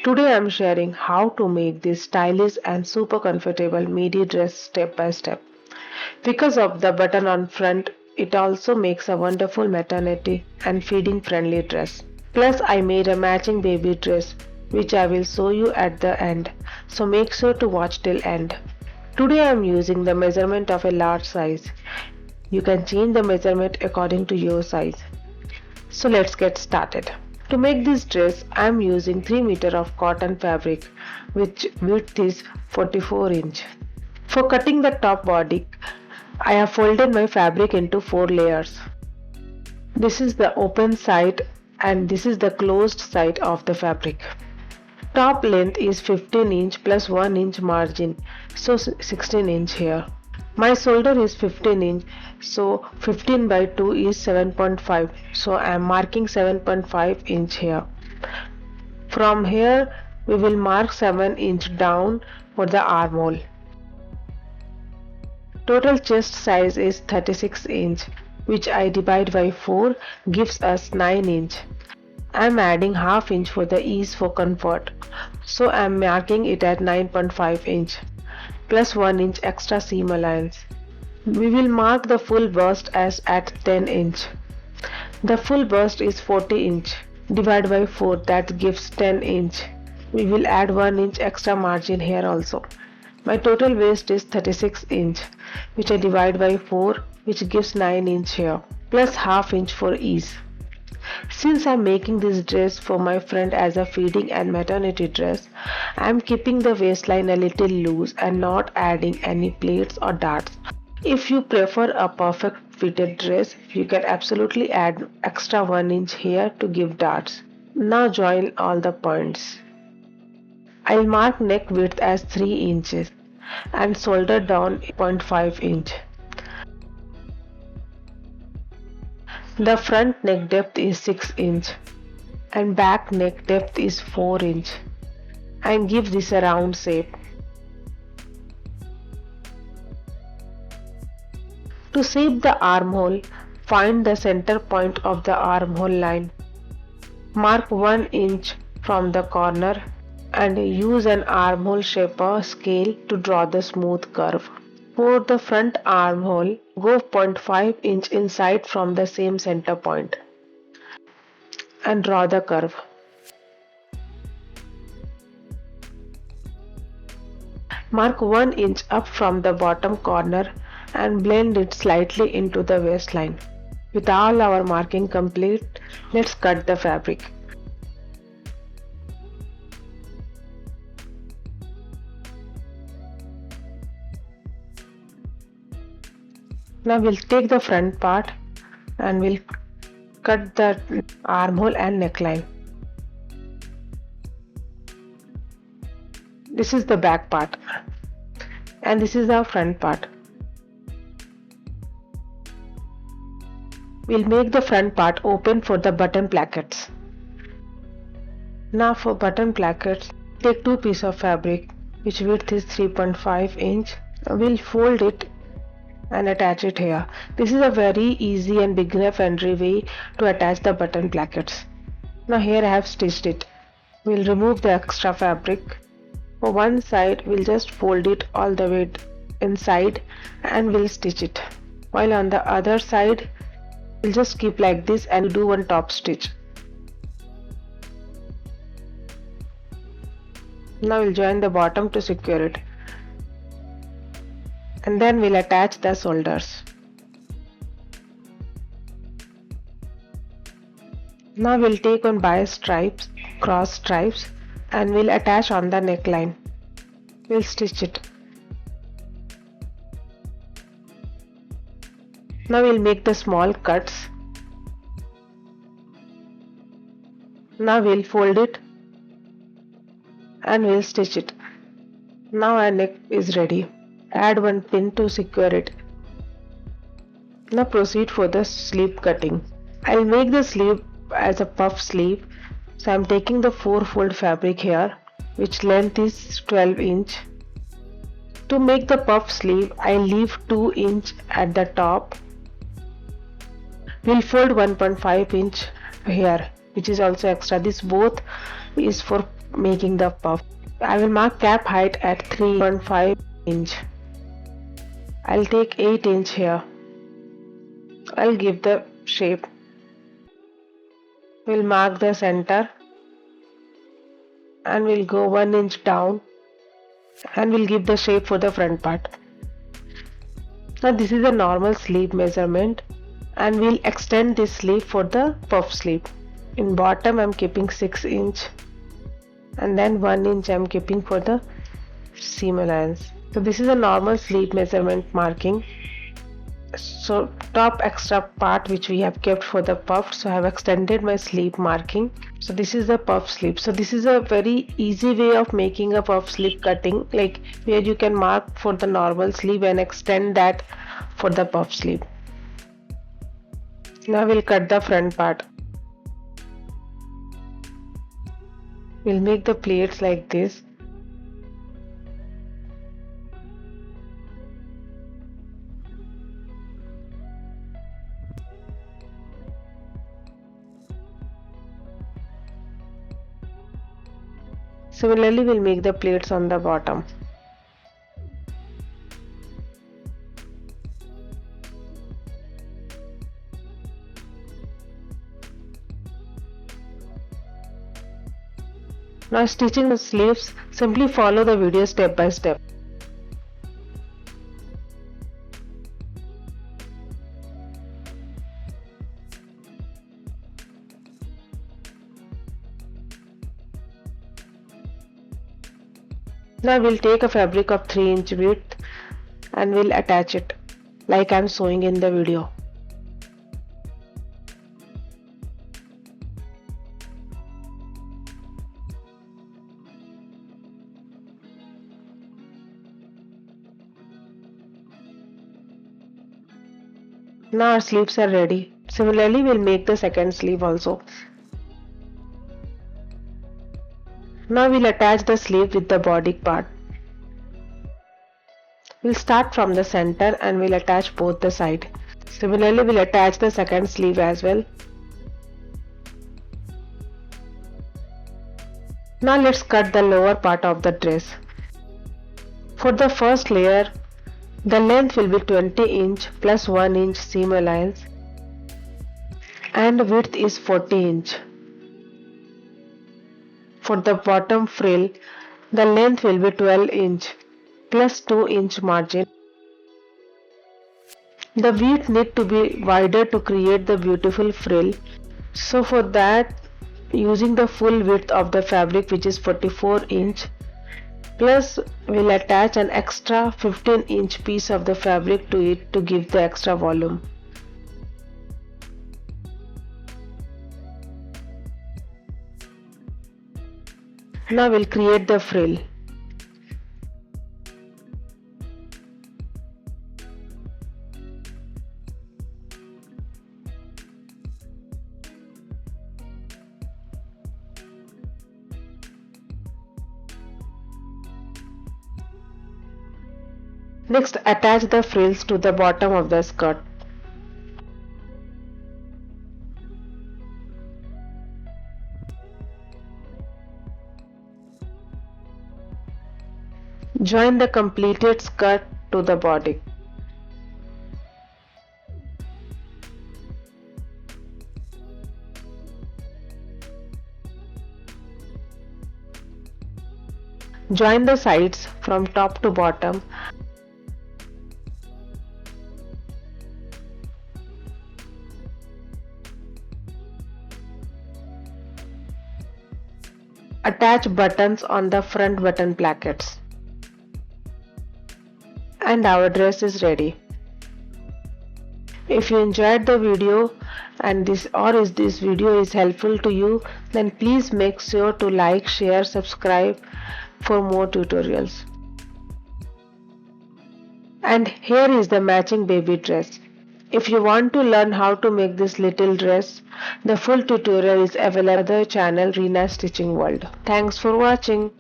Today I am sharing how to make this stylish and super comfortable midi dress step by step. Because of the button on front, it also makes a wonderful maternity and feeding friendly dress. Plus I made a matching baby dress which I will show you at the end, so make sure to watch till end. Today I am using the measurement of a large size. You can change the measurement according to your size. So let's get started. To make this dress, I am using 3 meter of cotton fabric which width is 44 inch. For cutting the top body, I have folded my fabric into 4 layers. This is the open side and this is the closed side of the fabric. Top length is 15 inch plus 1 inch margin, so 16 inch here. My shoulder is 15 inch, so 15 by 2 is 7.5, so I am marking 7.5 inch here. From here we will mark 7 inch down for the armhole. Total chest size is 36 inch, which I divide by 4 gives us 9 inch. I am adding half inch for the ease for comfort, so I am marking it at 9.5 inch plus 1 inch extra seam allowance. We will mark the full bust as at 10 inch. The full bust is 40 inch. Divide by 4, that gives 10 inch. We will add 1 inch extra margin here also. My total waist is 36 inch, which I divide by 4, which gives 9 inch here, plus half inch for ease. Since I am making this dress for my friend as a feeding and maternity dress, I am keeping the waistline a little loose and not adding any pleats or darts. If you prefer a perfect fitted dress, you can absolutely add extra 1 inch here to give darts. Now join all the points. I'll mark neck width as 3 inches and shoulder down 0.5 inch. The front neck depth is 6 inch and back neck depth is 4 inch and give this a round shape. To shape the armhole, find the center point of the armhole line. Mark 1 inch from the corner and use an armhole shaper scale to draw the smooth curve. For the front armhole, go 0.5 inch inside from the same center point and draw the curve. Mark 1 inch up from the bottom corner and blend it slightly into the waistline. With all our marking complete, let's cut the fabric. Now we'll take the front part and we'll cut the armhole and neckline. This is the back part and this is our front part. We'll make the front part open for the button plackets. Now for button plackets, take 2 pieces of fabric which width is 3.5 inch. We'll fold it and attach it here. This is a very easy and beginner friendly way to attach the button plackets. Now here I have stitched it. We'll remove the extra fabric. For one side we'll just fold it all the way inside and we'll stitch it. While on the other side we'll just keep like this and do one top stitch. Now we'll join the bottom to secure it. And then we'll attach the shoulders. Now we'll take on bias stripes, cross stripes and we'll attach on the neckline. We'll stitch it. Now we'll make the small cuts. Now we'll fold it and we'll stitch it. Now our neck is ready. Add one pin to secure it. Now proceed for the sleeve cutting. I'll make the sleeve as a puff sleeve. So I'm taking the 4-fold fabric here, which length is 12 inch. To make the puff sleeve, I leave 2 inch at the top. We'll fold 1.5 inch here, which is also extra. This both is for making the puff. I will mark cap height at 3.5 inch. I'll take 8 inch here. I'll give the shape. We'll mark the center and we'll go 1 inch down and we'll give the shape for the front part. Now this is a normal sleeve measurement and we'll extend this sleeve for the puff sleeve. In bottom I'm keeping 6 inch and then 1 inch I'm keeping for the seam allowance. So this is a normal sleeve measurement marking. So top extra part which we have kept for the puff, so I have extended my sleeve marking. So this is the puff sleeve. So this is a very easy way of making a puff sleeve cutting, like where you can mark for the normal sleeve and extend that for the puff sleeve. Now we'll cut the front part. We'll make the plates like this. Similarly, we'll make the plates on the bottom. Now stitching the sleeves, simply follow the video step by step. Now we'll take a fabric of 3 inch width and we'll attach it like I'm showing in the video. Now our sleeves are ready. Similarly, we'll make the second sleeve also. Now we'll attach the sleeve with the body part. We'll start from the center and we'll attach both the sides. Similarly, we'll attach the second sleeve as well. Now let's cut the lower part of the dress. For the first layer, the length will be 20 inch plus 1 inch seam allowance and width is 40 inch. For the bottom frill, the length will be 12 inch plus 2 inch margin. The width need to be wider to create the beautiful frill. So for that, using the full width of the fabric, which is 44 inch, plus we'll attach an extra 15 inch piece of the fabric to it to give the extra volume. Now we'll create the frill. Next, attach the frills to the bottom of the skirt. Join the completed skirt to the body. Join the sides from top to bottom. Attach buttons on the front button plackets. And our dress is ready. If you enjoyed the video and this video is helpful to you, then please make sure to like, share, subscribe for more tutorials. And here is the matching baby dress. If you want to learn how to make this little dress, the full tutorial is available on the channel Reena Stitching World. Thanks for watching.